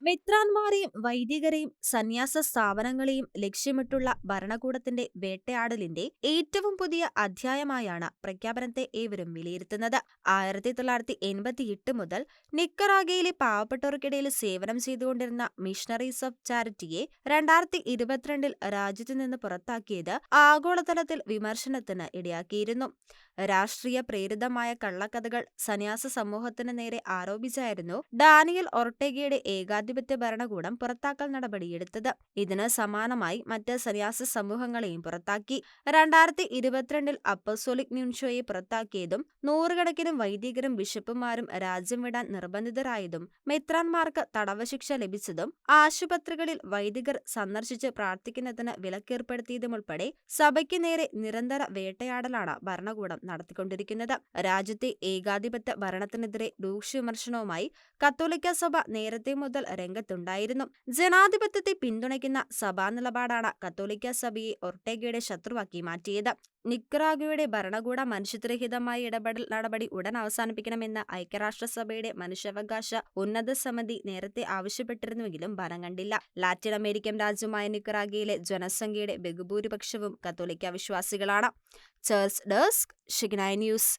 മെത്രാന്മാരെയും വൈദികരെയും സന്യാസ സ്ഥാപനങ്ങളെയും ലക്ഷ്യമിട്ടുള്ള ഭരണകൂടത്തിന്റെ വേട്ടയാടലിന്റെ ഏറ്റവും പുതിയ അധ്യായമായാണ് പ്രഖ്യാപനത്തെ ഏവരും വിലയിരുത്തുന്നത്. 1988 മുതൽ നിക്കറാഗയിലെ പാവപ്പെട്ടവർക്കിടയിൽ സേവനം ചെയ്തുകൊണ്ടിരുന്ന മിഷണറീസ് ഓഫ് ചാരിറ്റിയെ 2022 രാജ്യത്തു നിന്ന് പുറത്താക്കിയത് ആഗോളതലത്തിൽ വിമർശനത്തിന് ഇടയാക്കിയിരുന്നു. രാഷ്ട്രീയ പ്രേരിതമായ കള്ളക്കഥകൾ സന്യാസ സമൂഹത്തിന് നേരെ ആരോപിച്ചായിരുന്നു ഡാനിയൽ ഒർട്ടേഗയുടെ ഏകാധിപത്യ ഭരണകൂടം പുറത്താക്കൽ നടപടിയെടുത്തത്. ഇതിന് സമാനമായി മറ്റ് സന്യാസ സമൂഹങ്ങളെയും പുറത്താക്കി. 2022 അപ്പസ്തോലിക് ന്യൂൻഷോയെ പുറത്താക്കിയതും നൂറുകണക്കിന് വൈദികരും ബിഷപ്പുമാരും രാജ്യം വിടാൻ നിർബന്ധിതരായതും മെത്രാന്മാർക്ക് തടവ് ശിക്ഷ ലഭിച്ചതും ആശുപത്രികളിൽ വൈദികർ സന്ദർശിച്ച് പ്രാർത്ഥിക്കുന്നതിന് വിലക്കേർപ്പെടുത്തിയതുമുൾപ്പെടെ സഭയ്ക്ക് നേരെ നിരന്തര വേട്ടയാടലാണ് ഭരണകൂടം നടത്തിക്കൊണ്ടിരിക്കുന്നത്. രാജ്യത്തെ ഏകാധിപത്യ ഭരണത്തിനെതിരെ രൂക്ഷ വിമർശനവുമായി കത്തോലിക്ക സഭ നേരത്തെ മുതൽ രംഗത്തുണ്ടായിരുന്നു. ജനാധിപത്യത്തെ പിന്തുണയ്ക്കുന്ന സഭാ നിലപാടാണ് കത്തോലിക്ക സഭയെ ഒർട്ടേഗയുടെ ശത്രുവാക്കി മാറ്റിയത്. നിക്കറാഗുവയുടെ ഭരണകൂട മനുഷ്യത്വരഹിതമായ ഇടപെടൽ നടപടി ഉടൻ അവസാനിപ്പിക്കണമെന്ന് ഐക്യരാഷ്ട്രസഭയുടെ മനുഷ്യാവകാശ ഉന്നത സമിതി നേരത്തെ ആവശ്യപ്പെട്ടിരുന്നുവെങ്കിലും ഫലം കണ്ടില്ല. ലാറ്റിൻ അമേരിക്കൻ രാജ്യമായ നിക്കറാഗയിലെ ജനസംഖ്യയുടെ ബഹുഭൂരിപക്ഷവും കത്തോലിക്ക വിശ്വാസികളാണ്. Church desk, Shekinah news.